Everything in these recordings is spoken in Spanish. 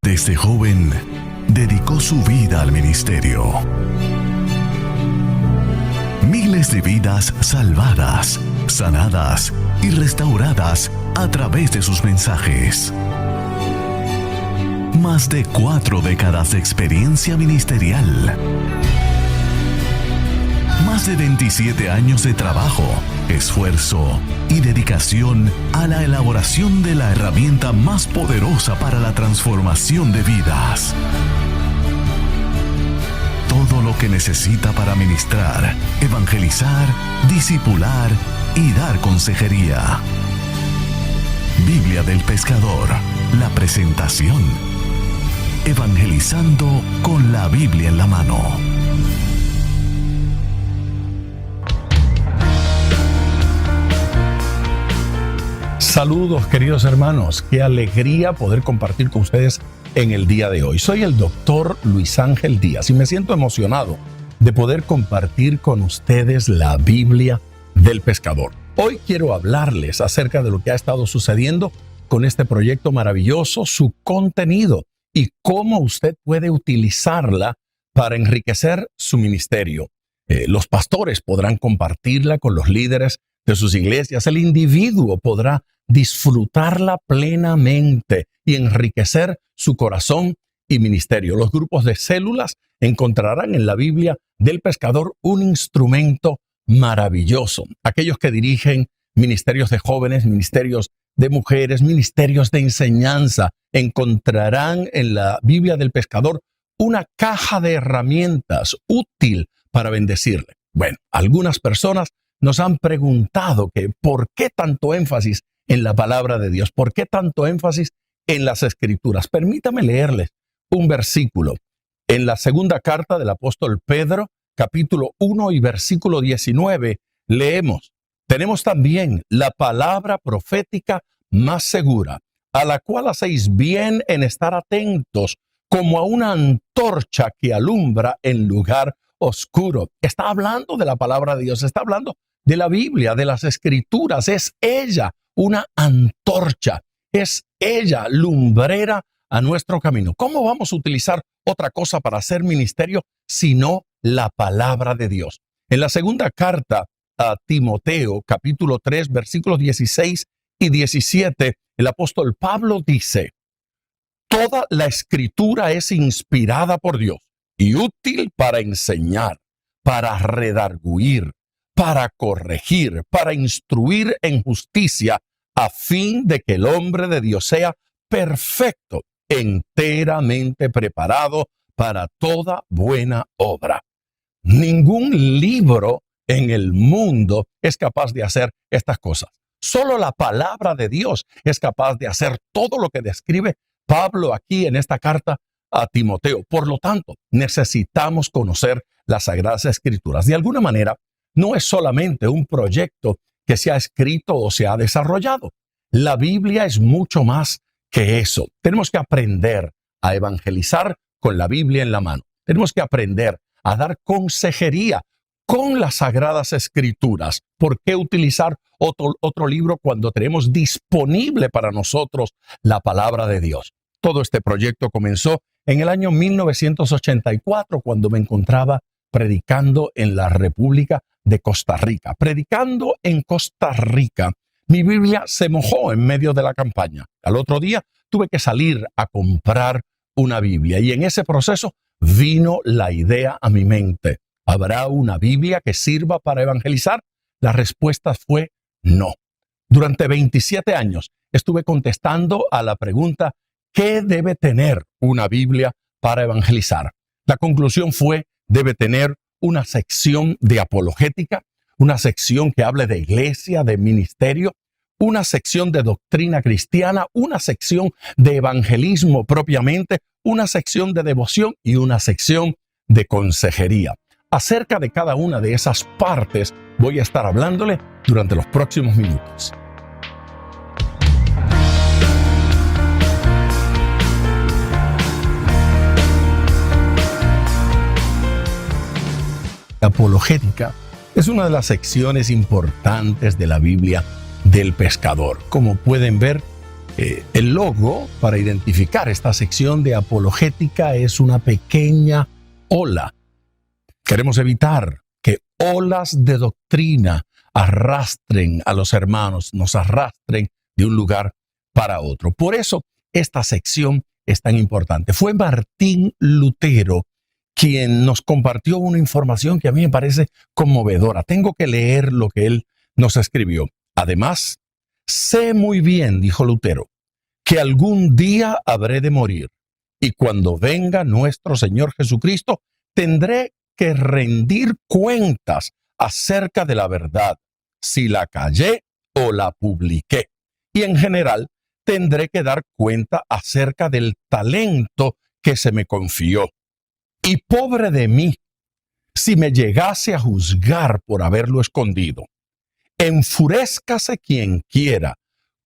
Desde joven, dedicó su vida al ministerio. Miles de vidas salvadas, sanadas y restauradas a través de sus mensajes. Más de 4 décadas de experiencia ministerial. Más de 27 años de trabajo, esfuerzo y dedicación a la elaboración de la herramienta más poderosa para la transformación de vidas. Todo lo que necesita para ministrar, evangelizar, discipular y dar consejería. Biblia del Pescador, la presentación. Evangelizando con la Biblia en la mano. Saludos, queridos hermanos. Qué alegría poder compartir con ustedes en el día de hoy. Soy el doctor Luis Ángel Díaz y me siento emocionado de poder compartir con ustedes la Biblia del Pescador. Hoy quiero hablarles acerca de lo que ha estado sucediendo con este proyecto maravilloso, su contenido y cómo usted puede utilizarla para enriquecer su ministerio. Los pastores podrán compartirla con los líderes de sus iglesias. El individuo podrá disfrutarla plenamente y enriquecer su corazón y ministerio. Los grupos de células encontrarán en la Biblia del Pescador un instrumento maravilloso. Aquellos que dirigen ministerios de jóvenes, ministerios de mujeres, ministerios de enseñanza, encontrarán en la Biblia del Pescador una caja de herramientas útil para bendecirle. Bueno, algunas personas nos han preguntado que ¿por qué tanto énfasis en la palabra de Dios? ¿Por qué tanto énfasis en las Escrituras? Permítame leerles un versículo. En la segunda carta del apóstol Pedro, capítulo 1 y versículo 19, leemos: tenemos también la palabra profética más segura, a la cual hacéis bien en estar atentos, como a una antorcha que alumbra en lugar oscuro. Está hablando de la palabra de Dios, está hablando de la Biblia, de las Escrituras. Es ella una antorcha, es ella lumbrera a nuestro camino. ¿Cómo vamos a utilizar otra cosa para hacer ministerio sino la palabra de Dios? En la segunda carta a Timoteo, capítulo 3, versículos 16 y 17, el apóstol Pablo dice: toda la Escritura es inspirada por Dios y útil para enseñar, para redarguir, para corregir, para instruir en justicia, a fin de que el hombre de Dios sea perfecto, enteramente preparado para toda buena obra. Ningún libro en el mundo es capaz de hacer estas cosas. Solo la palabra de Dios es capaz de hacer todo lo que describe Pablo aquí en esta carta a Timoteo. Por lo tanto, necesitamos conocer las Sagradas Escrituras. De alguna manera, no es solamente un proyecto que se ha escrito o se ha desarrollado. La Biblia es mucho más que eso. Tenemos que aprender a evangelizar con la Biblia en la mano. Tenemos que aprender a dar consejería con las Sagradas Escrituras. ¿Por qué utilizar otro libro cuando tenemos disponible para nosotros la palabra de Dios? Todo este proyecto comenzó en el año 1984, cuando me encontraba predicando en la República de Costa Rica. Predicando en Costa Rica, mi Biblia se mojó en medio de la campaña. Al otro día tuve que salir a comprar una Biblia y en ese proceso vino la idea a mi mente: ¿habrá una Biblia que sirva para evangelizar? La respuesta fue no. Durante 27 años estuve contestando a la pregunta: ¿qué debe tener una Biblia para evangelizar? La conclusión fue: debe tener una sección de apologética, una sección que hable de iglesia, de ministerio, una sección de doctrina cristiana, una sección de evangelismo propiamente, una sección de devoción y una sección de consejería. Acerca de cada una de esas partes voy a estar hablándole durante los próximos minutos. La apologética es una de las secciones importantes de la Biblia del pescador. Como pueden ver, el logo para identificar esta sección de apologética es una pequeña ola. Queremos evitar que olas de doctrina arrastren a los hermanos, nos arrastren de un lugar para otro. Por eso esta sección es tan importante. Fue Martín Lutero quien nos compartió una información que a mí me parece conmovedora. Tengo que leer lo que él nos escribió. Además, sé muy bien, dijo Lutero, que algún día habré de morir, y cuando venga nuestro Señor Jesucristo, tendré que rendir cuentas acerca de la verdad, si la callé o la publiqué. Y en general, tendré que dar cuenta acerca del talento que se me confió. Y pobre de mí, si me llegase a juzgar por haberlo escondido. Enfurézcase quien quiera,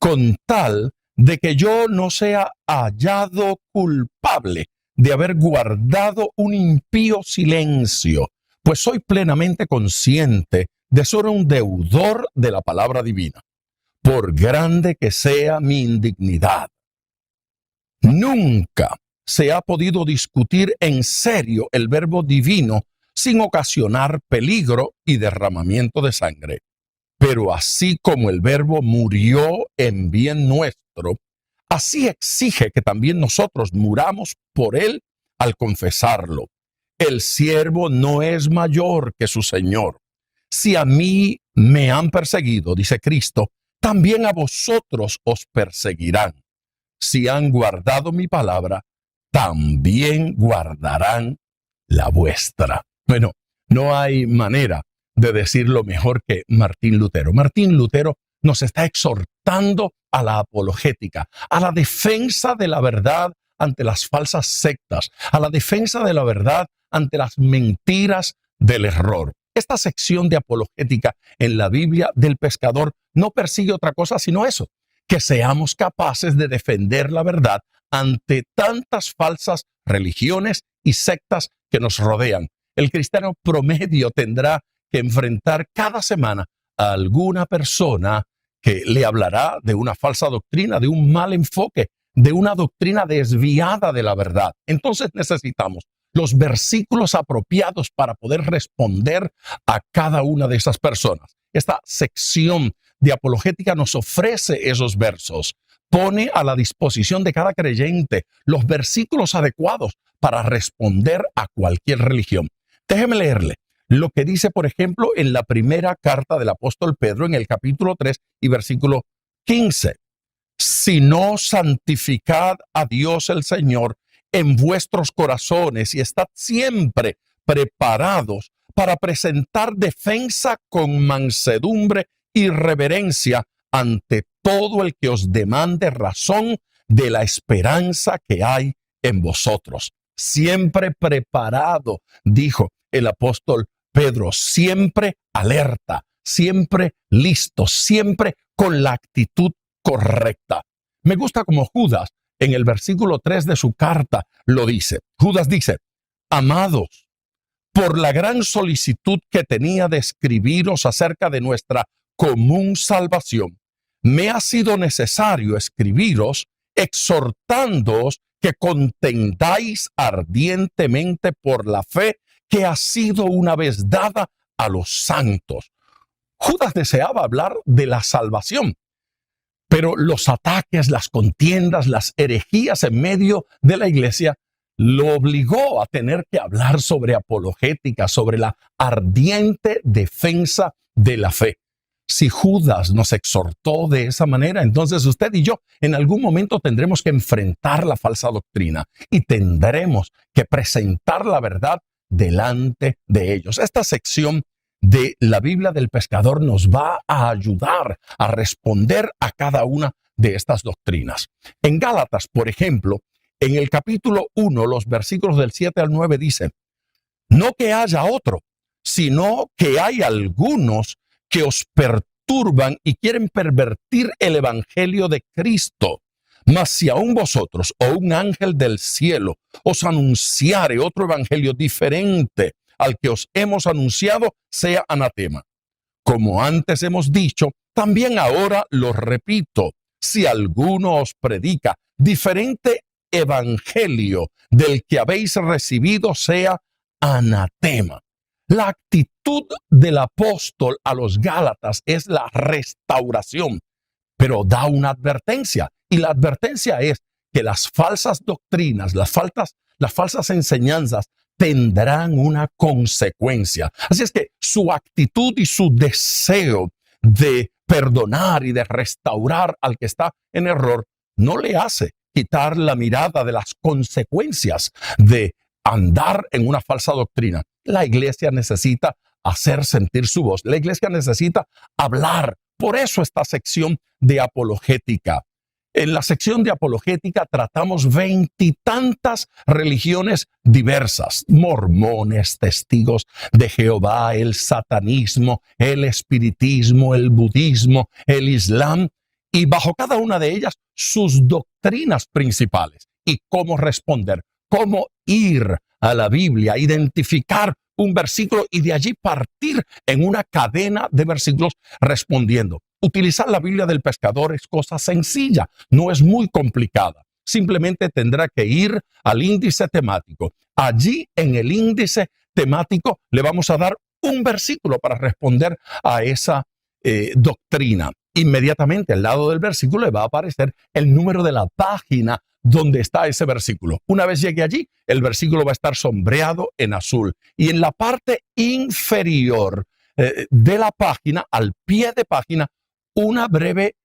con tal de que yo no sea hallado culpable de haber guardado un impío silencio, pues soy plenamente consciente de ser un deudor de la palabra divina, por grande que sea mi indignidad. Nunca se ha podido discutir en serio el verbo divino sin ocasionar peligro y derramamiento de sangre. Pero así como el verbo murió en bien nuestro, así exige que también nosotros muramos por él al confesarlo. El siervo no es mayor que su Señor. Si a mí me han perseguido, dice Cristo, también a vosotros os perseguirán. Si han guardado mi palabra, también guardarán la vuestra. Bueno, no hay manera de decirlo mejor que Martín Lutero. Martín Lutero nos está exhortando a la apologética, a la defensa de la verdad ante las falsas sectas, a la defensa de la verdad ante las mentiras del error. Esta sección de apologética en la Biblia del pescador no persigue otra cosa sino eso, que seamos capaces de defender la verdad ante tantas falsas religiones y sectas que nos rodean. El cristiano promedio tendrá que enfrentar cada semana a alguna persona que le hablará de una falsa doctrina, de un mal enfoque, de una doctrina desviada de la verdad. Entonces necesitamos los versículos apropiados para poder responder a cada una de esas personas. Esta sección de apologética nos ofrece esos versos, pone a la disposición de cada creyente los versículos adecuados para responder a cualquier religión. Déjeme leerle lo que dice, por ejemplo, en la primera carta del apóstol Pedro, en el capítulo 3 y versículo 15. Sino santificad a Dios el Señor en vuestros corazones y estad siempre preparados para presentar defensa con mansedumbre y reverencia ante todo el que os demande razón de la esperanza que hay en vosotros. Siempre preparado, dijo el apóstol Pedro, siempre alerta, siempre listo, siempre con la actitud correcta. Me gusta como Judas en el versículo 3 de su carta lo dice. Judas dice: amados, por la gran solicitud que tenía de escribiros acerca de nuestra común salvación, me ha sido necesario escribiros exhortándoos que contendáis ardientemente por la fe que ha sido una vez dada a los santos. Judas deseaba hablar de la salvación, pero los ataques, las contiendas, las herejías en medio de la iglesia lo obligó a tener que hablar sobre apologética, sobre la ardiente defensa de la fe. Si Judas nos exhortó de esa manera, entonces usted y yo en algún momento tendremos que enfrentar la falsa doctrina y tendremos que presentar la verdad delante de ellos. Esta sección de la Biblia del pescador nos va a ayudar a responder a cada una de estas doctrinas. En Gálatas, por ejemplo, en el capítulo 1, los versículos del 7 al 9 dice: no que haya otro, sino que hay algunos que os perturban y quieren pervertir el evangelio de Cristo. Mas si aún vosotros o un ángel del cielo os anunciare otro evangelio diferente al que os hemos anunciado, sea anatema. Como antes hemos dicho, también ahora lo repito, si alguno os predica diferente evangelio del que habéis recibido, sea anatema. La actitud del apóstol a los Gálatas es la restauración, pero da una advertencia, y la advertencia es que las falsas doctrinas, las falsas enseñanzas tendrán una consecuencia. Así es que su actitud y su deseo de perdonar y de restaurar al que está en error no le hace quitar la mirada de las consecuencias de andar en una falsa doctrina. La iglesia necesita hacer sentir su voz. La iglesia necesita hablar. Por eso esta sección de apologética. En la sección de apologética tratamos 20 y tantas religiones diversas: mormones, testigos de Jehová, el satanismo, el espiritismo, el budismo, el islam, y bajo cada una de ellas sus doctrinas principales y cómo responder, cómo ir a la Biblia, identificar un versículo y de allí partir en una cadena de versículos respondiendo. Utilizar la Biblia del pescador es cosa sencilla, no es muy complicada. Simplemente tendrá que ir al índice temático. Allí en el índice temático le vamos a dar un versículo para responder a esa doctrina. Inmediatamente al lado del versículo le va a aparecer el número de la página donde está ese versículo. Una vez llegue allí, el versículo va a estar sombreado en azul. Y en la parte inferior de la página, al pie de página, una breve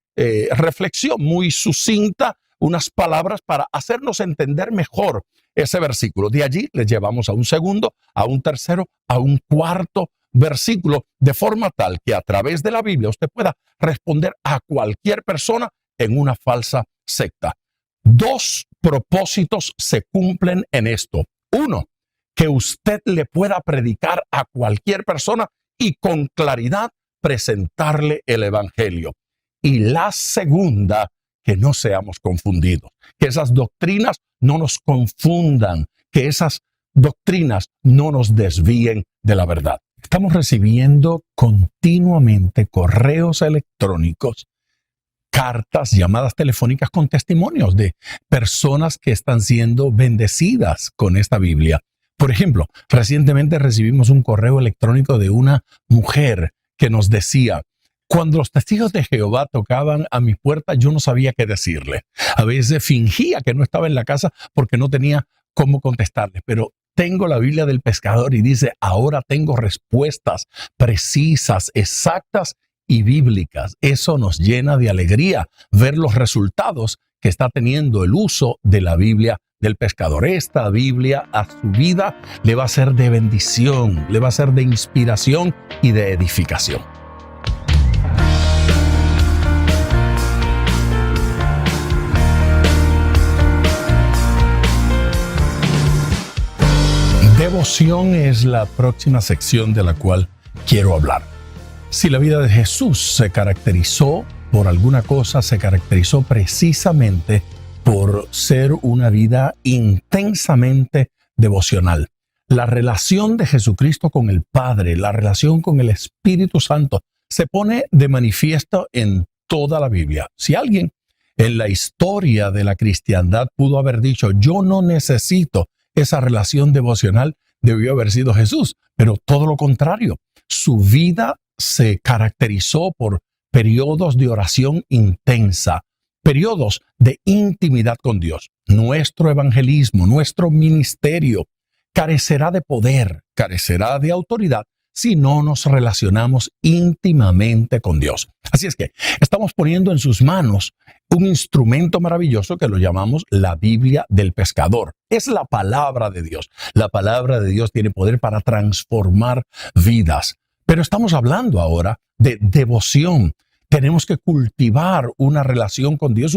reflexión muy sucinta, unas palabras para hacernos entender mejor ese versículo. De allí le llevamos a un segundo, a un tercero, a un cuarto versículo, de forma tal que a través de la Biblia usted pueda responder a cualquier persona en una falsa secta. Dos propósitos se cumplen en esto. Uno, que usted le pueda predicar a cualquier persona y con claridad presentarle el evangelio. Y la segunda, que no seamos confundidos, que esas doctrinas no nos confundan, que esas doctrinas no nos desvíen de la verdad. Estamos recibiendo continuamente correos electrónicos, cartas, llamadas telefónicas con testimonios de personas que están siendo bendecidas con esta Biblia. Por ejemplo, recientemente recibimos un correo electrónico de una mujer que nos decía: cuando los testigos de Jehová tocaban a mi puerta, yo no sabía qué decirle. A veces fingía que no estaba en la casa porque no tenía cómo contestarle, pero tengo la Biblia del pescador y dice: ahora tengo respuestas precisas, exactas y bíblicas. Eso nos llena de alegría ver los resultados que está teniendo el uso de la Biblia del pescador. Esta Biblia a su vida le va a ser de bendición, le va a ser de inspiración y de edificación. Devoción es la próxima sección de la cual quiero hablar. Si la vida de Jesús se caracterizó por alguna cosa, se caracterizó precisamente por ser una vida intensamente devocional. La relación de Jesucristo con el Padre, la relación con el Espíritu Santo, se pone de manifiesto en toda la Biblia. Si alguien en la historia de la cristiandad pudo haber dicho: yo no necesito esa relación devocional, debió haber sido Jesús, pero todo lo contrario. Su vida se caracterizó por periodos de oración intensa, periodos de intimidad con Dios. Nuestro evangelismo, nuestro ministerio carecerá de poder, carecerá de autoridad si no nos relacionamos íntimamente con Dios. Así es que estamos poniendo en sus manos un instrumento maravilloso que lo llamamos la Biblia del pescador. Es la palabra de Dios. La palabra de Dios tiene poder para transformar vidas. Pero estamos hablando ahora de devoción. Tenemos que cultivar una relación con Dios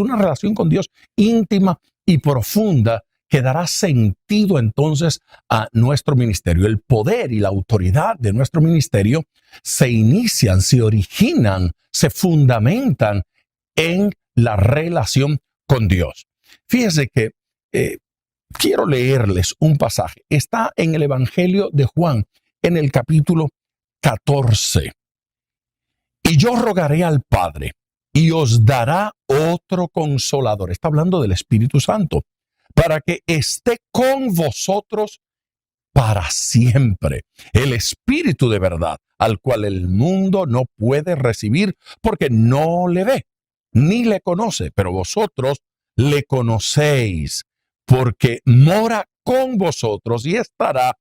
íntima y profunda que dará sentido entonces a nuestro ministerio. El poder y la autoridad de nuestro ministerio se inician, se originan, se fundamentan en la relación con Dios. Fíjense que quiero leerles un pasaje. Está en el Evangelio de Juan, en el capítulo 14. Y yo rogaré al Padre y os dará otro consolador. Está hablando del Espíritu Santo, para que esté con vosotros para siempre. El Espíritu de verdad, al cual el mundo no puede recibir porque no le ve, ni le conoce, pero vosotros le conocéis, porque mora con vosotros y estará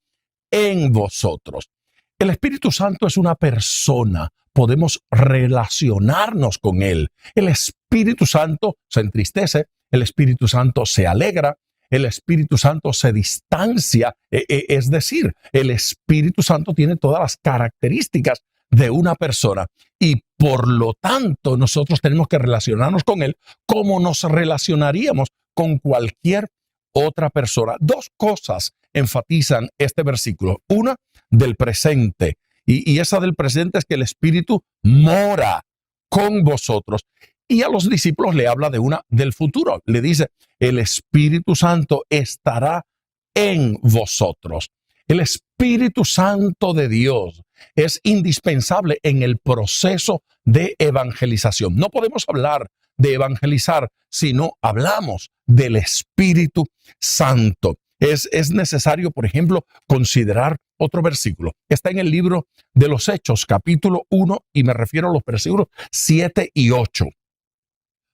en vosotros. El Espíritu Santo es una persona. Podemos relacionarnos con Él. El Espíritu Santo se entristece, el Espíritu Santo se alegra, el Espíritu Santo se distancia. Es decir, el Espíritu Santo tiene todas las características de una persona y por lo tanto nosotros tenemos que relacionarnos con Él como nos relacionaríamos con cualquier otra persona. Dos cosas enfatizan este versículo. Una, del presente. Y esa del presente es que el Espíritu mora con vosotros. Y a los discípulos le habla del futuro. Le dice, el Espíritu Santo estará en vosotros. El Espíritu Santo de Dios es indispensable en el proceso de evangelización. No podemos hablar de evangelizar si no hablamos del Espíritu Santo. Es necesario, por ejemplo, considerar otro versículo. Está en el libro de los Hechos, capítulo 1, y me refiero a los versículos 7 y 8.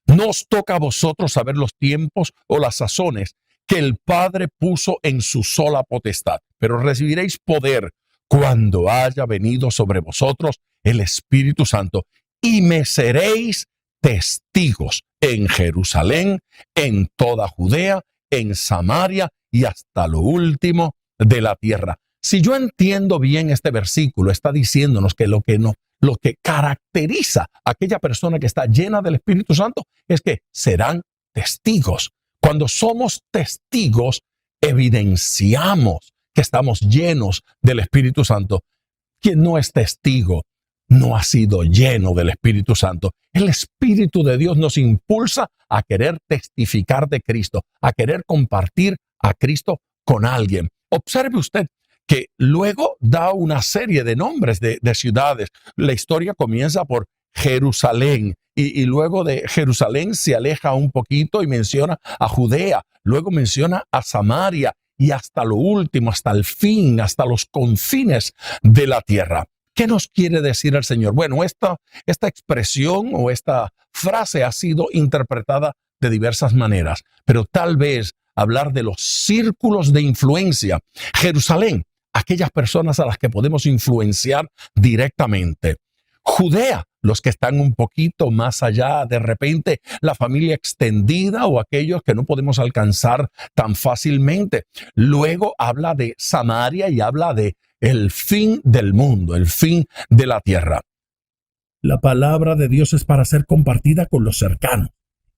No os toca a vosotros saber los tiempos o las sazones que el Padre puso en su sola potestad, pero recibiréis poder cuando haya venido sobre vosotros el Espíritu Santo, y me seréis testigos en Jerusalén, en toda Judea, en Samaria y hasta lo último de la tierra. Si yo entiendo bien este versículo, está diciéndonos que lo que caracteriza a aquella persona que está llena del Espíritu Santo es que serán testigos. Cuando somos testigos, evidenciamos que estamos llenos del Espíritu Santo. Quien no es testigo no ha sido lleno del Espíritu Santo. El Espíritu de Dios nos impulsa a querer testificar de Cristo, a querer compartir a Cristo con alguien. Observe usted que luego da una serie de nombres de ciudades. La historia comienza por Jerusalén y luego de Jerusalén se aleja un poquito y menciona a Judea, luego menciona a Samaria y hasta lo último, hasta el fin, hasta los confines de la tierra. ¿Qué nos quiere decir el Señor? Bueno, esta expresión o esta frase ha sido interpretada de diversas maneras, pero tal vez hablar de los círculos de influencia. Jerusalén, aquellas personas a las que podemos influenciar directamente. Judea, los que están un poquito más allá, de repente la familia extendida o aquellos que no podemos alcanzar tan fácilmente. Luego habla de Samaria y habla de el fin del mundo, el fin de la tierra. La palabra de Dios es para ser compartida con los cercanos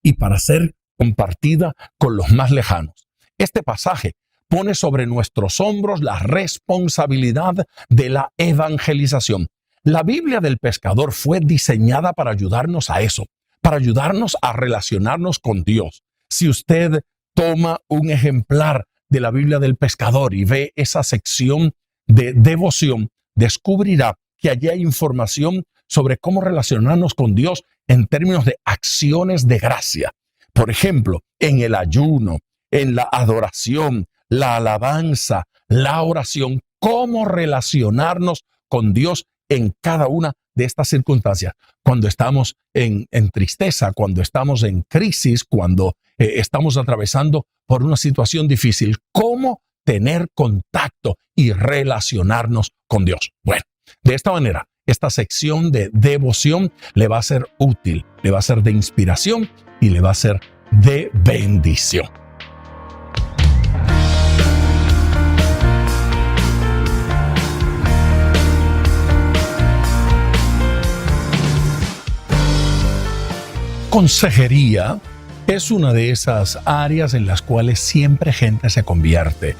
y para ser compartida con los más lejanos. Este pasaje pone sobre nuestros hombros la responsabilidad de la evangelización. La Biblia del pescador fue diseñada para ayudarnos a eso, para ayudarnos a relacionarnos con Dios. Si usted toma un ejemplar de la Biblia del pescador y ve esa sección de devoción, descubrirá que allí hay información sobre cómo relacionarnos con Dios en términos de acciones de gracia. Por ejemplo, en el ayuno, en la adoración, la alabanza, la oración, cómo relacionarnos con Dios en cada una de estas circunstancias. Cuando estamos en tristeza, cuando estamos en crisis, cuando estamos atravesando por una situación difícil, cómo tener contacto y relacionarnos con Dios. Bueno, de esta manera, esta sección de devoción le va a ser útil, le va a ser de inspiración y le va a ser de bendición. Consejería Es una de esas áreas en las cuales siempre gente se convierte.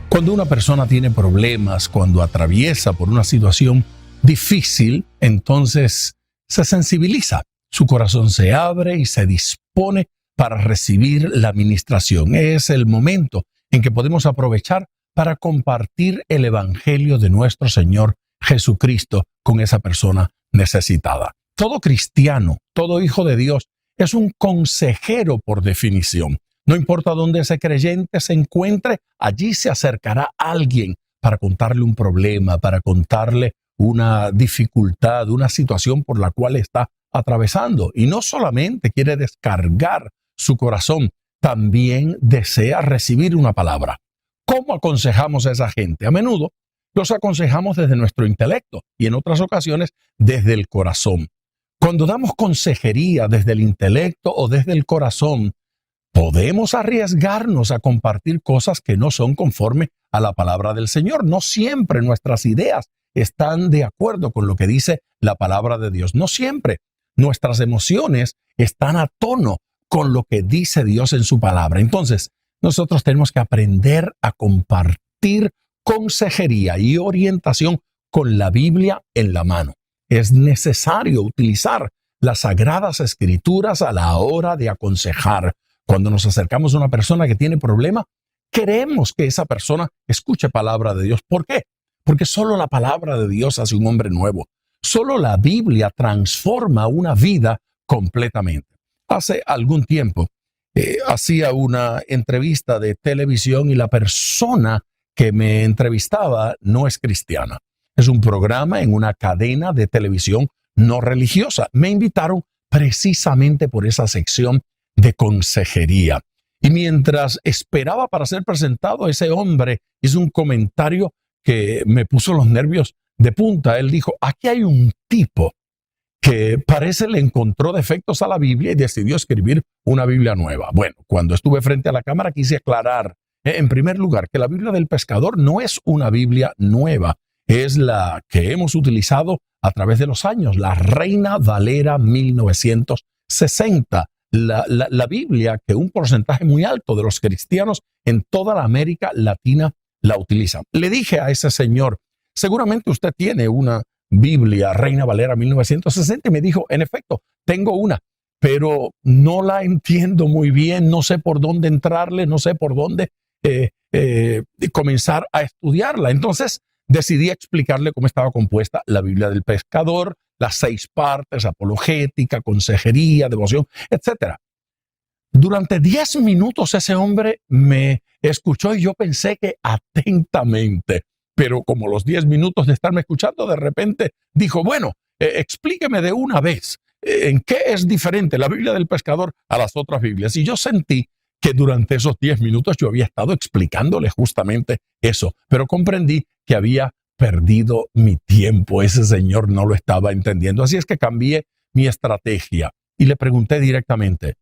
Cuando una persona tiene problemas, cuando atraviesa por una situación difícil, entonces se sensibiliza, su corazón se abre y se dispone para recibir la administración. Es el momento en que podemos aprovechar para compartir el Evangelio de nuestro Señor Jesucristo con esa persona necesitada. Todo cristiano, todo hijo de Dios, es un consejero por definición. No importa dónde ese creyente se encuentre, allí se acercará alguien para contarle un problema, para contarle una dificultad, una situación por la cual está atravesando. Y no solamente quiere descargar su corazón, también desea recibir una palabra. ¿Cómo aconsejamos a esa gente? A menudo los aconsejamos desde nuestro intelecto y en otras ocasiones desde el corazón. Cuando damos consejería desde el intelecto o desde el corazón, podemos arriesgarnos a compartir cosas que no son conforme a la palabra del Señor. No siempre nuestras ideas están de acuerdo con lo que dice la palabra de Dios. No siempre nuestras emociones están a tono con lo que dice Dios en su palabra. Entonces, nosotros tenemos que aprender a compartir consejería y orientación con la Biblia en la mano. Es necesario utilizar las Sagradas Escrituras a la hora de aconsejar. Cuando nos acercamos a una persona que tiene problema, queremos que esa persona escuche palabra de Dios. ¿Por qué? Porque solo la palabra de Dios hace un hombre nuevo. Solo la Biblia transforma una vida completamente. Hace algún tiempo hacía una entrevista de televisión y la persona que me entrevistaba no es cristiana. Es un programa en una cadena de televisión no religiosa. Me invitaron precisamente por esa sección de consejería. Y mientras esperaba para ser presentado, ese hombre hizo un comentario que me puso los nervios de punta. Él dijo, aquí hay un tipo que parece le encontró defectos a la Biblia y decidió escribir una Biblia nueva. Bueno, cuando estuve frente a la cámara quise aclarar, en primer lugar, que la Biblia del Pescador no es una Biblia nueva, es la que hemos utilizado a través de los años, la Reina Valera 1960, la Biblia que un porcentaje muy alto de los cristianos en toda la América Latina la utilizan. Le dije a ese señor, seguramente usted tiene una Biblia Reina Valera 1960 y me dijo, en efecto, tengo una, pero no la entiendo muy bien, no sé por dónde entrarle, no sé por dónde comenzar a estudiarla. Entonces decidí explicarle cómo estaba compuesta la Biblia del Pescador, las 6 partes, apologética, consejería, devoción, etc. Durante 10 minutos ese hombre me escuchó y yo pensé que atentamente, pero como los 10 minutos de estarme escuchando, de repente dijo, bueno, explíqueme de una vez, ¿en qué es diferente la Biblia del Pescador a las otras Biblias? Y yo sentí que durante esos 10 minutos yo había estado explicándole justamente eso, pero comprendí que había perdido mi tiempo. Ese señor no lo estaba entendiendo. Así es que cambié mi estrategia y le pregunté directamente,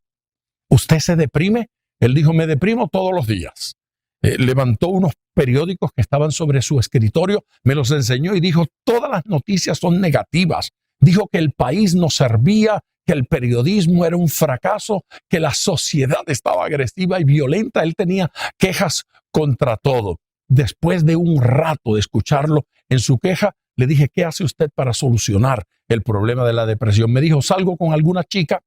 ¿usted se deprime? Él dijo, me deprimo todos los días. Levantó unos periódicos que estaban sobre su escritorio, me los enseñó y dijo, todas las noticias son negativas. Dijo que el país no servía, que el periodismo era un fracaso, que la sociedad estaba agresiva y violenta. Él tenía quejas contra todo. Después de un rato de escucharlo en su queja, le dije, ¿qué hace usted para solucionar el problema de la depresión? Me dijo, salgo con alguna chica,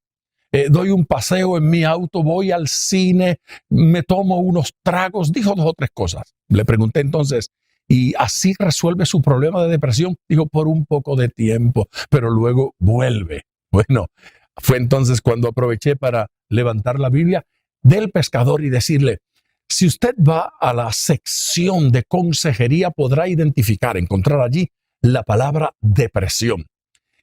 doy un paseo en mi auto, voy al cine, me tomo unos tragos. Dijo 2 o 3 cosas. Le pregunté entonces, ¿y así resuelve su problema de depresión? Dijo, por un poco de tiempo, pero luego vuelve. Bueno, fue entonces cuando aproveché para levantar la Biblia del Pescador y decirle, si usted va a la sección de consejería, podrá identificar, encontrar allí la palabra depresión.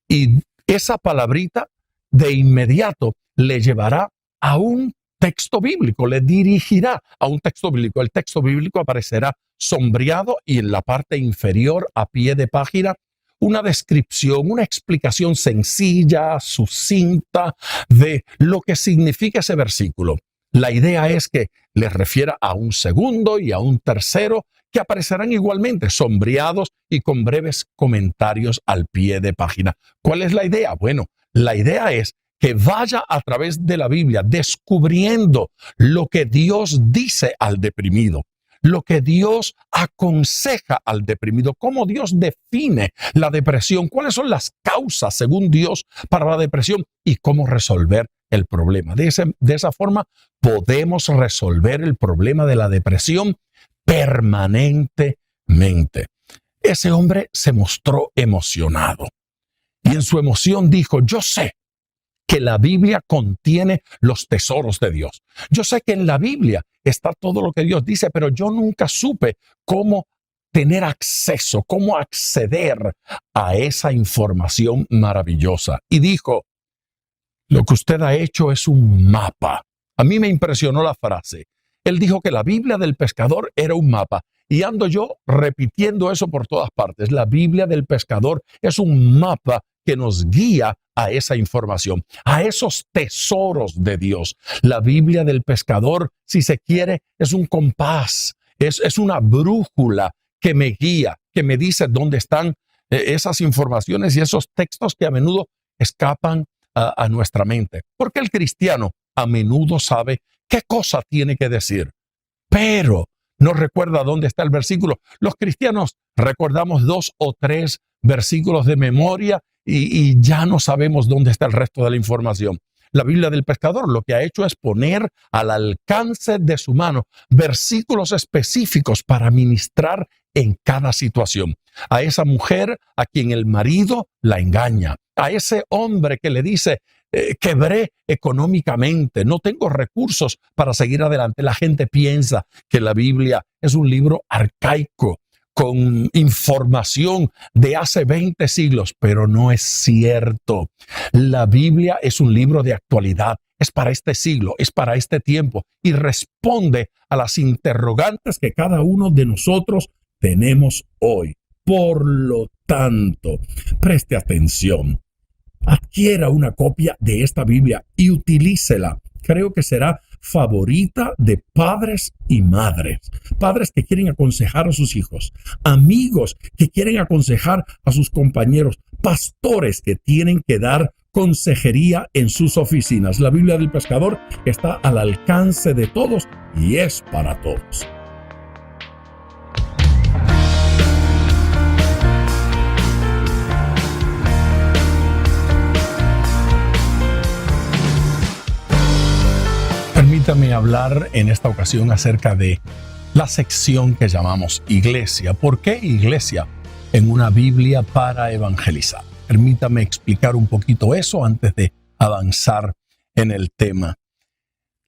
Y esa palabrita de inmediato le llevará a un texto bíblico, le dirigirá a un texto bíblico. El texto bíblico aparecerá sombreado y en la parte inferior, a pie de página, una descripción, una explicación sencilla, sucinta de lo que significa ese versículo. La idea es que le refiera a un segundo y a un tercero que aparecerán igualmente sombreados y con breves comentarios al pie de página. ¿Cuál es la idea? Bueno, la idea es que vaya a través de la Biblia descubriendo lo que Dios dice al deprimido, lo que Dios aconseja al deprimido, cómo Dios define la depresión, cuáles son las causas según Dios para la depresión y cómo resolver el problema. De esa forma podemos resolver el problema de la depresión permanentemente. Ese hombre se mostró emocionado y en su emoción dijo: yo sé que la Biblia contiene los tesoros de Dios. Yo sé que en la Biblia está todo lo que Dios dice, pero yo nunca supe cómo tener acceso, cómo acceder a esa información maravillosa. Y dijo: lo que usted ha hecho es un mapa. A mí me impresionó la frase. Él dijo que la Biblia del pescador era un mapa. Y ando yo repitiendo eso por todas partes. La Biblia del pescador es un mapa que nos guía a esa información, a esos tesoros de Dios. La Biblia del pescador, si se quiere, es un compás, es una brújula que me guía, que me dice dónde están esas informaciones y esos textos que a menudo escapan a nuestra mente. Porque el cristiano a menudo sabe qué cosa tiene que decir, pero no recuerda dónde está el versículo. Los cristianos recordamos 2 o 3 versículos de memoria y ya no sabemos dónde está el resto de la información. La Biblia del pescador lo que ha hecho es poner al alcance de su mano versículos específicos para ministrar en cada situación. A esa mujer a quien el marido la engaña, a ese hombre que le dice: quebré económicamente, no tengo recursos para seguir adelante. La gente piensa que la Biblia es un libro arcaico, con información de hace 20 siglos, pero no es cierto. La Biblia es un libro de actualidad, es para este siglo, es para este tiempo y responde a las interrogantes que cada uno de nosotros tenemos hoy. Por lo tanto, preste atención. Adquiera una copia de esta Biblia y utilícela. Creo que será favorita de padres y madres. Padres que quieren aconsejar a sus hijos, amigos que quieren aconsejar a sus compañeros, pastores que tienen que dar consejería en sus oficinas. La Biblia del pescador está al alcance de todos y es para todos. Permítame hablar en esta ocasión acerca de la sección que llamamos Iglesia. ¿Por qué Iglesia en una Biblia para evangelizar? Permítame explicar un poquito eso antes de avanzar en el tema.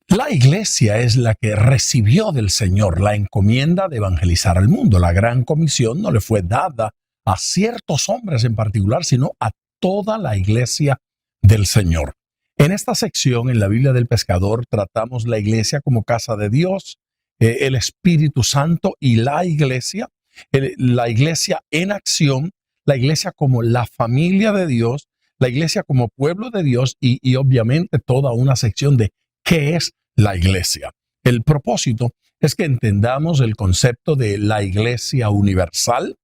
La Iglesia es la que recibió del Señor la encomienda de evangelizar al mundo. La gran comisión no le fue dada a ciertos hombres en particular, sino a toda la Iglesia del Señor. En esta sección, en la Biblia del pescador, tratamos la iglesia como casa de Dios, el Espíritu Santo y la iglesia en acción, la iglesia como la familia de Dios, la iglesia como pueblo de Dios y obviamente toda una sección de qué es la iglesia. El propósito es que entendamos el concepto de la iglesia universal,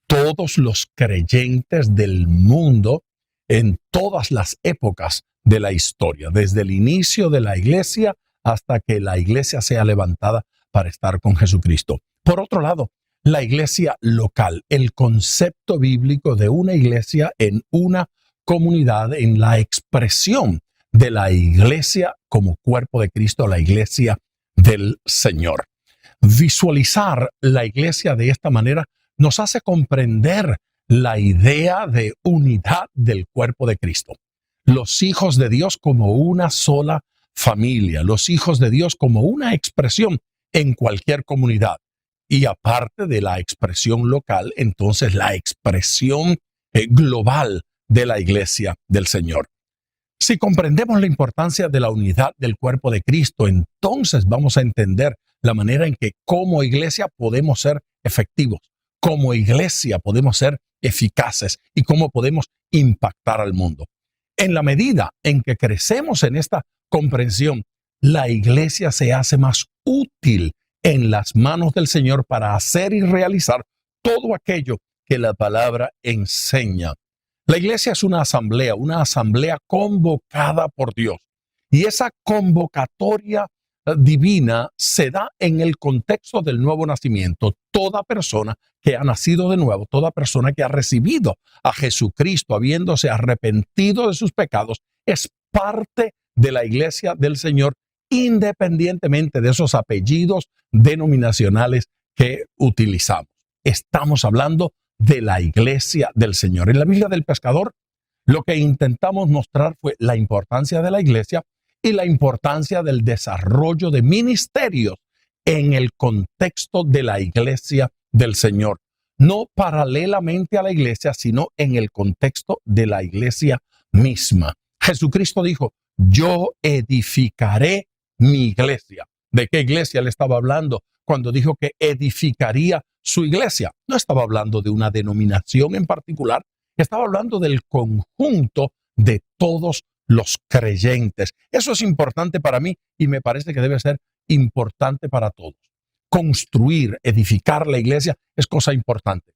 todos los creyentes del mundo en todas las épocas de la historia, desde el inicio de la iglesia hasta que la iglesia sea levantada para estar con Jesucristo. Por otro lado, la iglesia local, el concepto bíblico de una iglesia en una comunidad, en la expresión de la iglesia como cuerpo de Cristo, la iglesia del Señor. Visualizar la iglesia de esta manera nos hace comprender la idea de unidad del cuerpo de Cristo. Los hijos de Dios como una sola familia, los hijos de Dios como una expresión en cualquier comunidad. Y aparte de la expresión local, entonces la expresión global de la iglesia del Señor. Si comprendemos la importancia de la unidad del cuerpo de Cristo, entonces vamos a entender la manera en que como iglesia podemos ser efectivos, como iglesia podemos ser eficaces y cómo podemos impactar al mundo. En la medida en que crecemos en esta comprensión, la iglesia se hace más útil en las manos del Señor para hacer y realizar todo aquello que la palabra enseña. La iglesia es una asamblea convocada por Dios. Y esa convocatoria divina se da en el contexto del nuevo nacimiento. Toda persona que ha nacido de nuevo, toda persona que ha recibido a Jesucristo, habiéndose arrepentido de sus pecados, es parte de la iglesia del Señor, independientemente de esos apellidos denominacionales que utilizamos. Estamos hablando de la iglesia del Señor. En la Biblia del Pescador, lo que intentamos mostrar fue la importancia de la iglesia y la importancia del desarrollo de ministerios en el contexto de la iglesia del Señor. No paralelamente a la iglesia, sino en el contexto de la iglesia misma. Jesucristo dijo, yo edificaré mi iglesia. ¿De qué iglesia le estaba hablando cuando dijo que edificaría su iglesia? No estaba hablando de una denominación en particular, estaba hablando del conjunto de todos los creyentes. Eso es importante para mí y me parece que debe ser importante para todos. Construir, edificar la iglesia es cosa importante.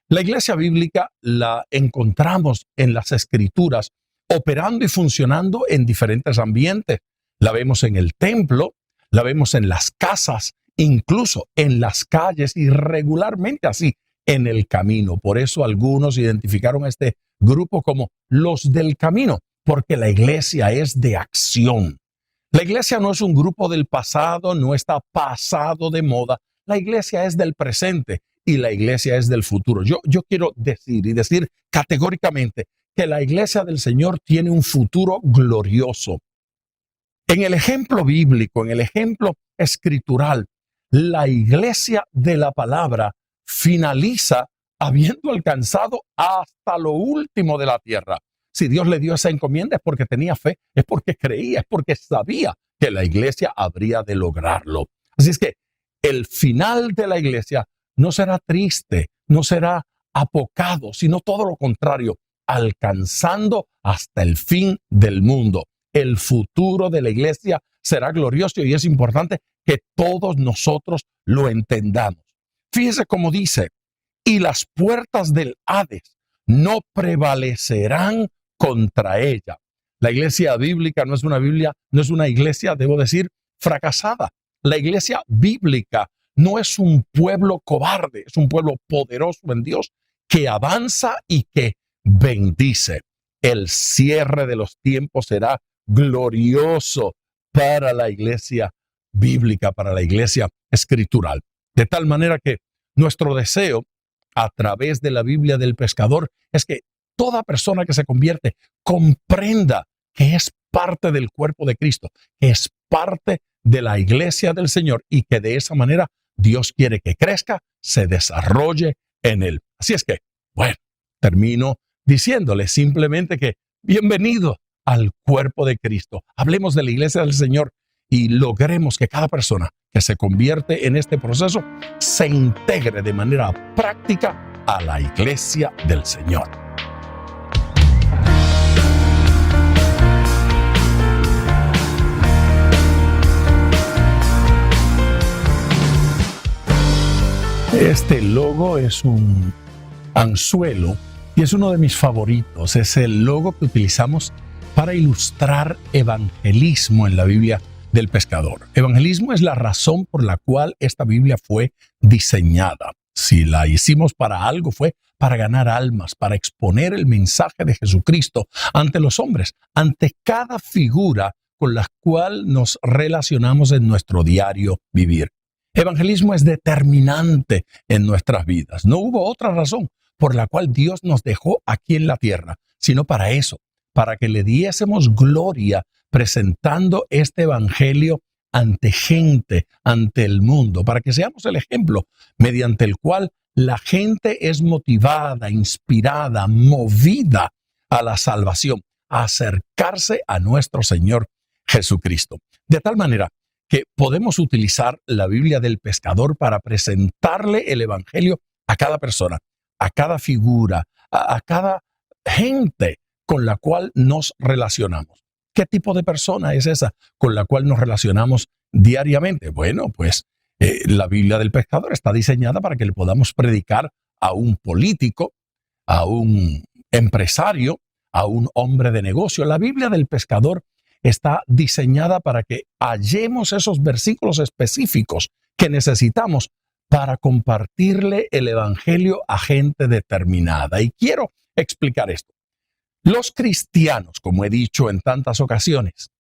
La iglesia bíblica la encontramos en las Escrituras operando y funcionando en diferentes ambientes. La vemos en el templo, la vemos en las casas, incluso en las calles y regularmente así en el camino. Por eso algunos identificaron a este grupo como los del camino, porque la iglesia es de acción. La iglesia no es un grupo del pasado, no está pasado de moda. La iglesia es del presente y la iglesia es del futuro. Yo quiero decir categóricamente que la iglesia del Señor tiene un futuro glorioso. En el ejemplo bíblico, en el ejemplo escritural, la iglesia de la palabra finaliza habiendo alcanzado hasta lo último de la tierra. Si Dios le dio esa encomienda es porque tenía fe, es porque creía, es porque sabía que la iglesia habría de lograrlo. Así es que el final de la iglesia no será triste, no será apocado, sino todo lo contrario, alcanzando hasta el fin del mundo. El futuro de la iglesia será glorioso y es importante que todos nosotros lo entendamos. Fíjese cómo dice, y las puertas del Hades no prevalecerán contra ella. La iglesia bíblica no es una iglesia, debo decir, fracasada. La iglesia bíblica no es un pueblo cobarde, es un pueblo poderoso en Dios que avanza y que bendice. El cierre de los tiempos será glorioso para la iglesia bíblica, para la iglesia escritural. De tal manera que nuestro deseo a través de la Biblia del Pescador es que toda persona que se convierte comprenda que es parte del cuerpo de Cristo, que es parte de la iglesia del Señor y que de esa manera Dios quiere que crezca, se desarrolle en él. Así es que, bueno, termino diciéndole simplemente que bienvenido al cuerpo de Cristo. Hablemos de la iglesia del Señor y logremos que cada persona que se convierte en este proceso se integre de manera práctica a la iglesia del Señor. Este logo es un anzuelo y es uno de mis favoritos. Es el logo que utilizamos para ilustrar evangelismo en la Biblia del Pescador. Evangelismo es la razón por la cual esta Biblia fue diseñada. Si la hicimos para algo, fue para ganar almas, para exponer el mensaje de Jesucristo ante los hombres, ante cada figura con la cual nos relacionamos en nuestro diario vivir. Evangelismo es determinante en nuestras vidas. No hubo otra razón por la cual Dios nos dejó aquí en la tierra, sino para eso, para que le diésemos gloria presentando este evangelio ante gente, ante el mundo, para que seamos el ejemplo mediante el cual la gente es motivada, inspirada, movida a la salvación, a acercarse a nuestro Señor Jesucristo. De tal manera que podemos utilizar la Biblia del Pescador para presentarle el evangelio a cada persona, a cada figura, a cada gente con la cual nos relacionamos. ¿Qué tipo de persona es esa con la cual nos relacionamos diariamente? Bueno, pues la Biblia del Pescador está diseñada para que le podamos predicar a un político, a un empresario a un hombre de negocio. La Biblia del pescador está diseñada para que hallemos esos versículos específicos que necesitamos para compartirle el evangelio a gente determinada. Y quiero explicar esto. Los cristianos, como he dicho en tantas ocasiones,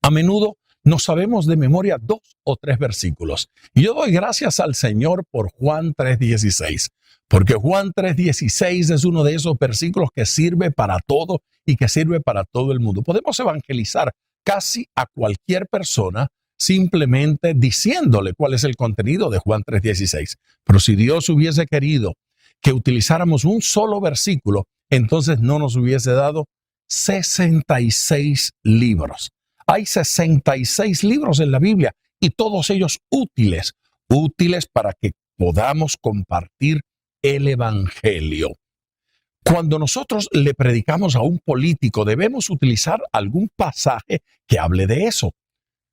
a menudo no sabemos de memoria 2 o 3 versículos. Y yo doy gracias al Señor por Juan 3:16, porque Juan 3:16 es uno de esos versículos que sirve para todo y que sirve para todo el mundo. Podemos evangelizar casi a cualquier persona simplemente diciéndole cuál es el contenido de Juan 3:16. Pero si Dios hubiese querido que utilizáramos un solo versículo, entonces no nos hubiese dado 66 libros. Hay 66 libros en la Biblia y todos ellos útiles para que podamos compartir el evangelio. Cuando nosotros le predicamos a un político, debemos utilizar algún pasaje que hable de eso.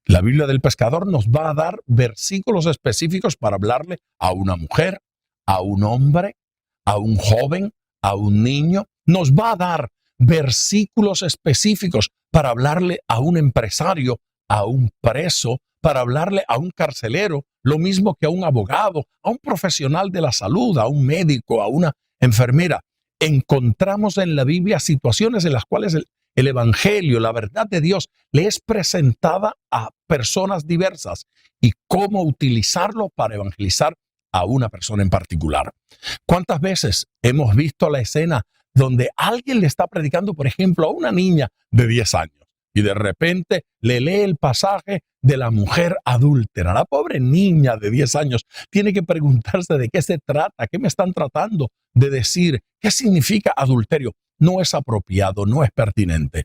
La Biblia del pescador nos va a dar versículos específicos para hablarle a una mujer, a un hombre, a un joven, a un niño. Nos va a dar versículos específicos para hablarle a un empresario, a un preso, para hablarle a un carcelero, lo mismo que a un abogado, a un profesional de la salud, a un médico, a una enfermera. Encontramos en la Biblia situaciones en las cuales el evangelio, la verdad de Dios, le es presentada a personas diversas y cómo utilizarlo para evangelizar a una persona en particular. ¿Cuántas veces hemos visto la escena donde alguien le está predicando, por ejemplo, a una niña de 10 años y de repente le lee el pasaje de la mujer adúltera? La pobre niña de 10 años tiene que preguntarse de qué se trata, qué me están tratando de decir, qué significa adulterio. No es apropiado, no es pertinente.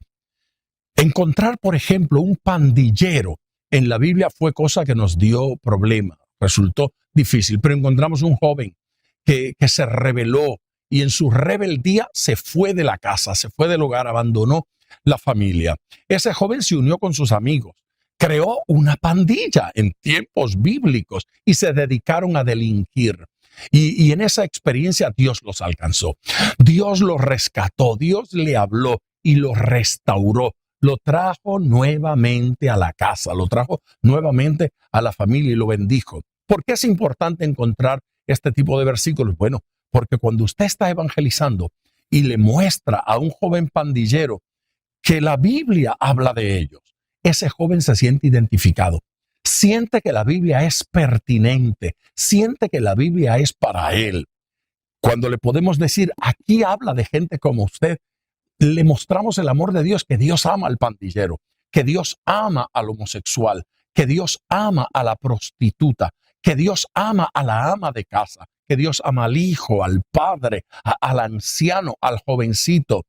Encontrar, por ejemplo, un pandillero en la Biblia fue cosa que nos dio problema, resultó difícil, pero encontramos un joven que se rebeló y en su rebeldía se fue de la casa, se fue del hogar, abandonó la familia. Ese joven se unió con sus amigos, creó una pandilla en tiempos bíblicos y se dedicaron a delinquir. Y en esa experiencia Dios los alcanzó. Dios los rescató, Dios le habló y los restauró. Lo trajo nuevamente a la casa, lo trajo nuevamente a la familia y lo bendijo. ¿Por qué es importante encontrar este tipo de versículos? Bueno, porque cuando usted está evangelizando y le muestra a un joven pandillero que la Biblia habla de ellos, ese joven se siente identificado. Siente que la Biblia es pertinente, siente que la Biblia es para él. Cuando le podemos decir, aquí habla de gente como usted, le mostramos el amor de Dios, que Dios ama al pandillero, que Dios ama al homosexual, que Dios ama a la prostituta, que Dios ama a la ama de casa, que Dios ama al hijo, al padre, al anciano, al jovencito.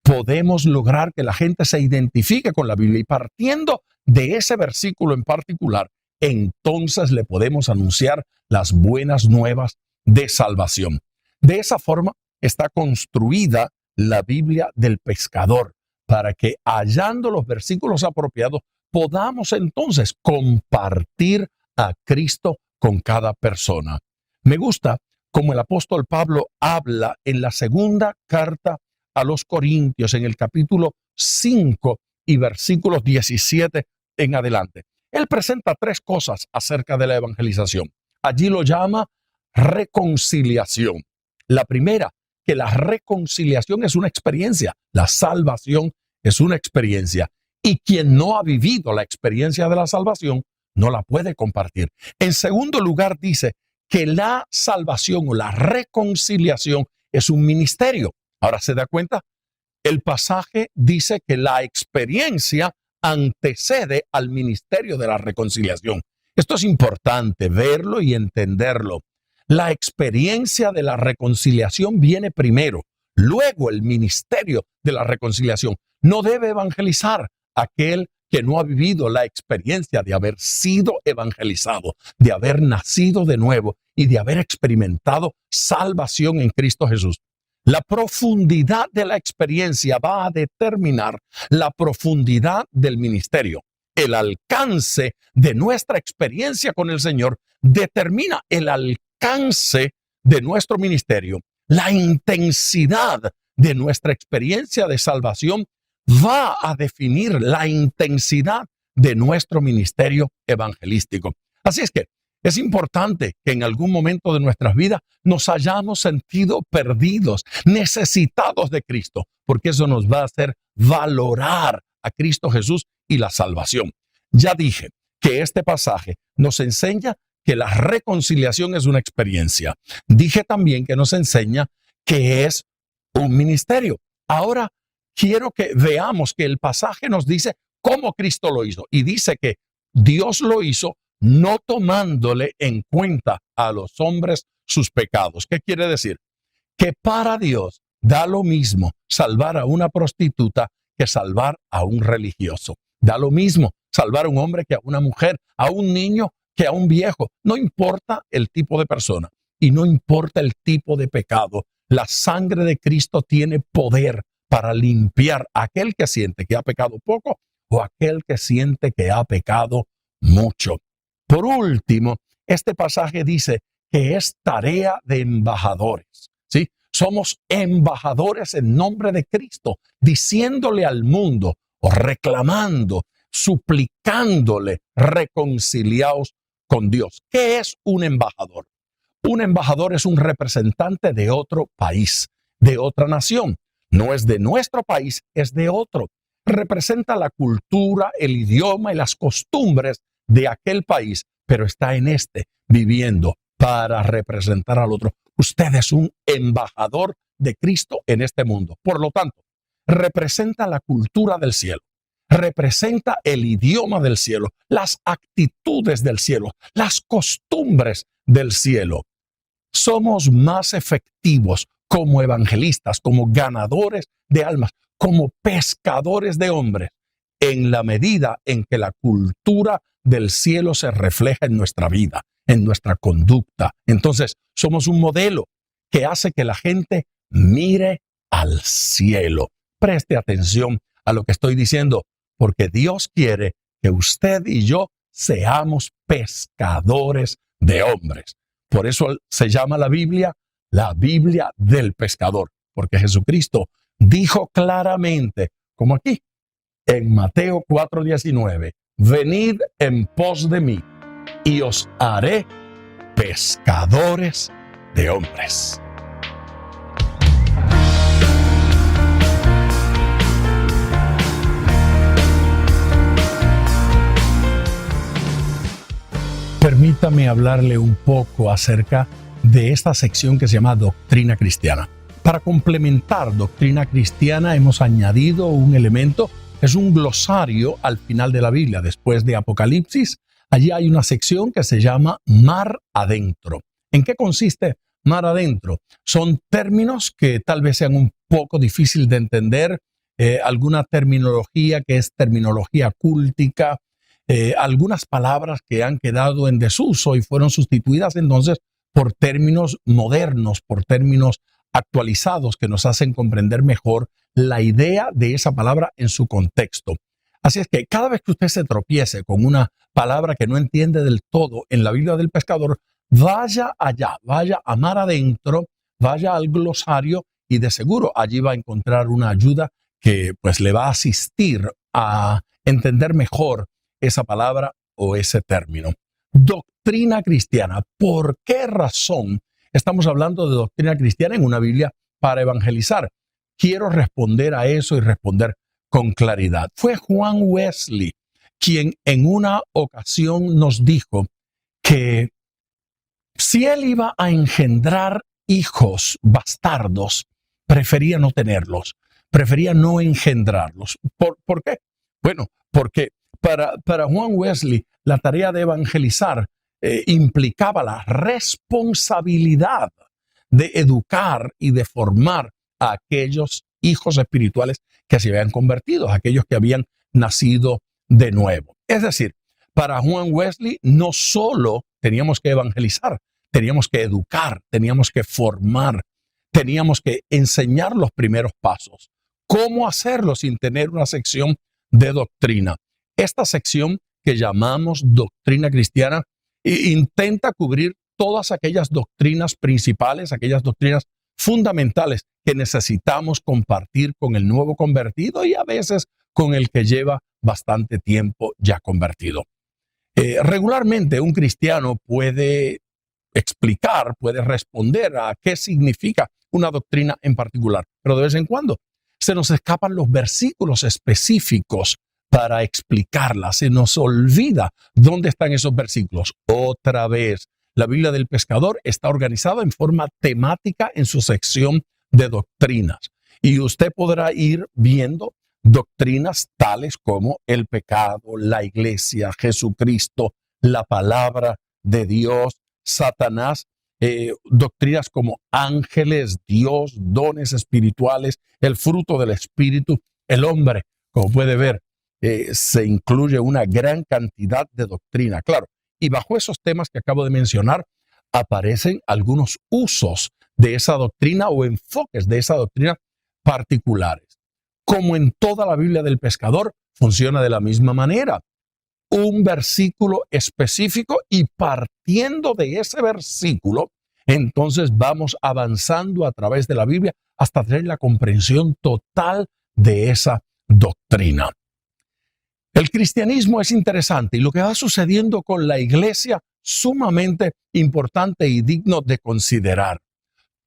Podemos lograr que la gente se identifique con la Biblia y partiendo de ese versículo en particular, entonces le podemos anunciar las buenas nuevas de salvación. De esa forma está construida la Biblia del pescador, para que hallando los versículos apropiados podamos entonces compartir a Cristo con cada persona. Me gusta como el apóstol Pablo habla en la segunda carta a los Corintios, en el capítulo 5 y versículos 17 en adelante. Él presenta 3 cosas acerca de la evangelización. Allí lo llama reconciliación. La primera, que la reconciliación es una experiencia, la salvación es una experiencia, y quien no ha vivido la experiencia de la salvación no la puede compartir. En segundo lugar, dice que la salvación o la reconciliación es un ministerio. Ahora se da cuenta, el pasaje dice que la experiencia antecede al ministerio de la reconciliación. Esto es importante verlo y entenderlo. La experiencia de la reconciliación viene primero, luego el ministerio de la reconciliación. No debe evangelizar aquel que no ha vivido la experiencia de haber sido evangelizado, de haber nacido de nuevo y de haber experimentado salvación en Cristo Jesús. La profundidad de la experiencia va a determinar la profundidad del ministerio. El alcance de nuestra experiencia con el Señor determina el alcance de nuestro ministerio. La intensidad de nuestra experiencia de salvación va a definir la intensidad de nuestro ministerio evangelístico. Así es que es importante que en algún momento de nuestras vidas nos hayamos sentido perdidos, necesitados de Cristo, porque eso nos va a hacer valorar a Cristo Jesús y la salvación. Ya dije que este pasaje nos enseña que la reconciliación es una experiencia. Dije también que nos enseña que es un ministerio. Ahora quiero que veamos que el pasaje nos dice cómo Cristo lo hizo, y dice que Dios lo hizo no tomándole en cuenta a los hombres sus pecados. ¿Qué quiere decir? Que para Dios da lo mismo salvar a una prostituta que salvar a un religioso. Da lo mismo salvar a un hombre que a una mujer, a un niño que a un viejo. No importa el tipo de persona y no importa el tipo de pecado. La sangre de Cristo tiene poder para limpiar a aquel que siente que ha pecado poco o aquel que siente que ha pecado mucho. Por último, este pasaje dice que es tarea de embajadores, ¿sí? Somos embajadores en nombre de Cristo, diciéndole al mundo, o reclamando, suplicándole, reconciliaos con Dios. ¿Qué es un embajador? Un embajador es un representante de otro país, de otra nación. No es de nuestro país, es de otro. Representa la cultura, el idioma y las costumbres de aquel país, pero está en este, viviendo para representar al otro. Usted es un embajador de Cristo en este mundo. Por lo tanto, representa la cultura del cielo, representa el idioma del cielo, las actitudes del cielo, las costumbres del cielo. Somos más efectivos como evangelistas, como ganadores de almas, como pescadores de hombres, en la medida en que la cultura del cielo se refleja en nuestra vida, en nuestra conducta. Entonces, somos un modelo que hace que la gente mire al cielo. Preste atención a lo que estoy diciendo, porque Dios quiere que usted y yo seamos pescadores de hombres. Por eso se llama la Biblia del pescador, porque Jesucristo dijo claramente, como aquí, en Mateo 4:19, venid en pos de mí y os haré pescadores de hombres. Permítame hablarle un poco acerca de esta sección que se llama Doctrina Cristiana. Para complementar Doctrina Cristiana hemos añadido un elemento, es un glosario al final de la Biblia. Después de Apocalipsis, allí hay una sección que se llama Mar Adentro. ¿En qué consiste Mar Adentro? Son términos que tal vez sean un poco difícil de entender, alguna terminología que es terminología cúltica, algunas palabras que han quedado en desuso y fueron sustituidas entonces por términos modernos, por términos actualizados que nos hacen comprender mejor la idea de esa palabra en su contexto. Así es que cada vez que usted se tropiece con una palabra que no entiende del todo en la Biblia del pescador, vaya allá, vaya a Mar Adentro, vaya al glosario y de seguro allí va a encontrar una ayuda que pues le va a asistir a entender mejor esa palabra o ese término. Doctrina cristiana. ¿Por qué razón estamos hablando de doctrina cristiana en una Biblia para evangelizar? Quiero responder a eso y responder con claridad. Fue Juan Wesley quien en una ocasión nos dijo que si él iba a engendrar hijos bastardos, prefería no tenerlos, prefería no engendrarlos. ¿Por qué? Bueno, porque para Juan Wesley la tarea de evangelizar implicaba la responsabilidad de educar y de formar a aquellos hijos espirituales que se habían convertido, aquellos que habían nacido de nuevo. Es decir, para Juan Wesley no solo teníamos que evangelizar, teníamos que educar, teníamos que formar, teníamos que enseñar los primeros pasos. ¿Cómo hacerlo sin tener una sección de doctrina? Esta sección que llamamos doctrina cristiana intenta cubrir todas aquellas doctrinas principales, aquellas doctrinas fundamentales que necesitamos compartir con el nuevo convertido y a veces con el que lleva bastante tiempo ya convertido. Regularmente un cristiano puede explicar, puede responder a qué significa una doctrina en particular, pero de vez en cuando se nos escapan los versículos específicos para explicarla, se nos olvida dónde están esos versículos. Otra vez, la Biblia del Pescador está organizada en forma temática en su sección de doctrinas y usted podrá ir viendo doctrinas tales como el pecado, la iglesia, Jesucristo, la palabra de Dios, Satanás, doctrinas como ángeles, Dios, dones espirituales, el fruto del espíritu, el hombre. Como puede ver, se incluye una gran cantidad de doctrina, claro. Y bajo esos temas que acabo de mencionar, aparecen algunos usos de esa doctrina o enfoques de esa doctrina particulares. Como en toda la Biblia del Pescador, funciona de la misma manera. Un versículo específico y partiendo de ese versículo, entonces vamos avanzando a través de la Biblia hasta tener la comprensión total de esa doctrina. El cristianismo es interesante y lo que va sucediendo con la iglesia sumamente importante y digno de considerar.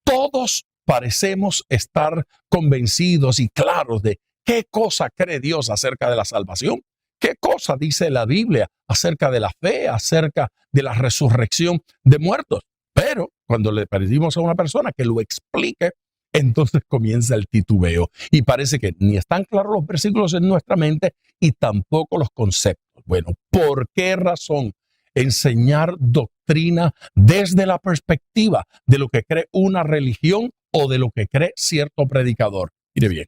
Todos parecemos estar convencidos y claros de qué cosa cree Dios acerca de la salvación, qué cosa dice la Biblia acerca de la fe, acerca de la resurrección de muertos. Pero cuando le pedimos a una persona que lo explique, entonces comienza el titubeo y parece que ni están claros los versículos en nuestra mente y tampoco los conceptos. Bueno, ¿por qué razón enseñar doctrina desde la perspectiva de lo que cree una religión o de lo que cree cierto predicador? Mire bien,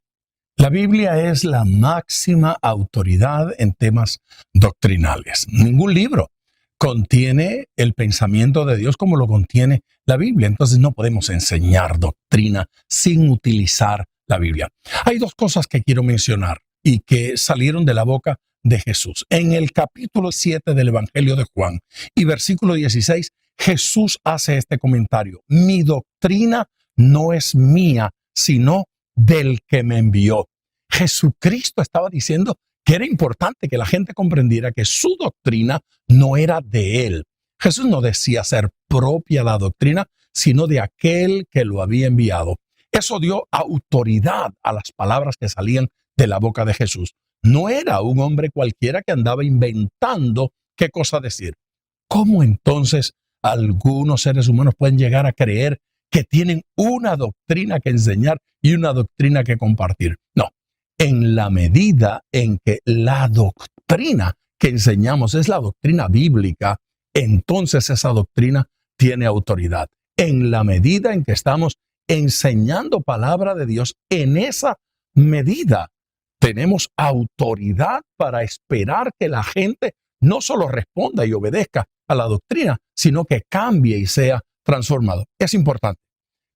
la Biblia es la máxima autoridad en temas doctrinales. Ningún libro contiene el pensamiento de Dios como lo contiene la Biblia. Entonces no podemos enseñar doctrina sin utilizar la Biblia. Hay dos cosas que quiero mencionar y que salieron de la boca de Jesús. En el capítulo 7 del Evangelio de Juan y versículo 16, Jesús hace este comentario: mi doctrina no es mía, sino del que me envió. Jesucristo estaba diciendo que era importante que la gente comprendiera que su doctrina no era de él. Jesús no decía ser propia la doctrina, sino de aquel que lo había enviado. Eso dio autoridad a las palabras que salían de la boca de Jesús. No era un hombre cualquiera que andaba inventando qué cosa decir. ¿Cómo entonces algunos seres humanos pueden llegar a creer que tienen una doctrina que enseñar y una doctrina que compartir? No. En la medida en que la doctrina que enseñamos es la doctrina bíblica, entonces esa doctrina tiene autoridad. En la medida en que estamos enseñando palabra de Dios, en esa medida tenemos autoridad para esperar que la gente no solo responda y obedezca a la doctrina, sino que cambie y sea transformado. Es importante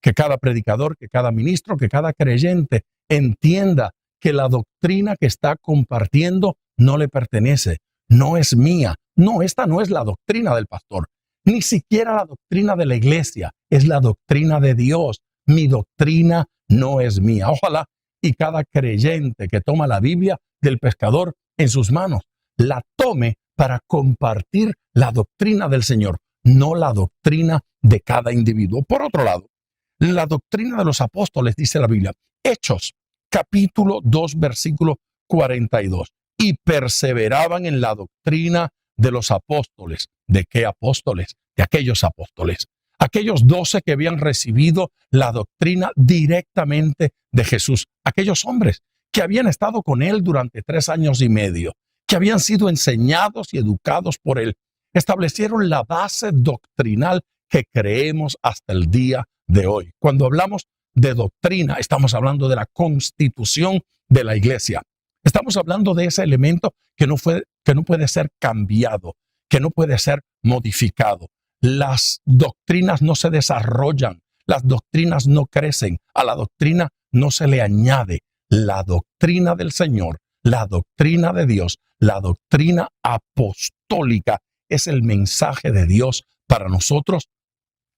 que cada predicador, que cada ministro, que cada creyente entienda que la doctrina que está compartiendo no le pertenece, no es mía. No, esta no es la doctrina del pastor, ni siquiera la doctrina de la iglesia, es la doctrina de Dios. Mi doctrina no es mía. Ojalá y cada creyente que toma la Biblia del Pescador en sus manos la tome para compartir la doctrina del Señor, no la doctrina de cada individuo. Por otro lado, la doctrina de los apóstoles, dice la Biblia, Hechos, capítulo 2, versículo 42. Y perseveraban en la doctrina de los apóstoles. ¿De qué apóstoles? De aquellos apóstoles. Aquellos 12 que habían recibido la doctrina directamente de Jesús. Aquellos hombres que habían estado con él durante 3 años y medio, que habían sido enseñados y educados por él. Establecieron la base doctrinal que creemos hasta el día de hoy. Cuando hablamos de doctrina, estamos hablando de la constitución de la iglesia. Estamos hablando de ese elemento que no puede ser cambiado, que no puede ser modificado. Las doctrinas no se desarrollan, las doctrinas no crecen, a la doctrina no se le añade. La doctrina del Señor, la doctrina de Dios, la doctrina apostólica es el mensaje de Dios para nosotros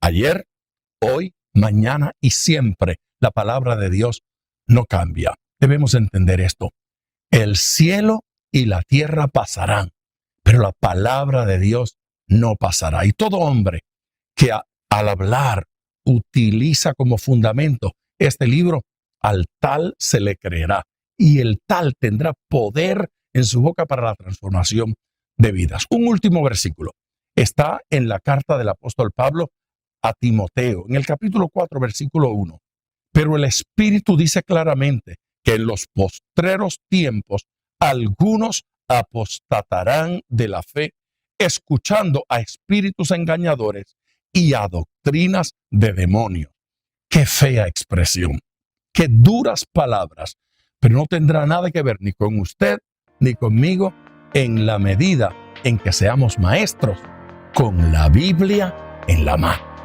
ayer, hoy, mañana y siempre. La palabra de Dios no cambia. Debemos entender esto. El cielo y la tierra pasarán, pero la palabra de Dios no pasará. Y todo hombre que al hablar utiliza como fundamento este libro, al tal se le creerá. Y el tal tendrá poder en su boca para la transformación de vidas. Un último versículo. Está en la carta del apóstol Pablo a Timoteo, en el capítulo 4, versículo 1. Pero el Espíritu dice claramente que en los postreros tiempos algunos apostatarán de la fe, escuchando a espíritus engañadores y a doctrinas de demonios. Qué fea expresión, qué duras palabras, pero no tendrá nada que ver ni con usted ni conmigo en la medida en que seamos maestros con la Biblia en la mano.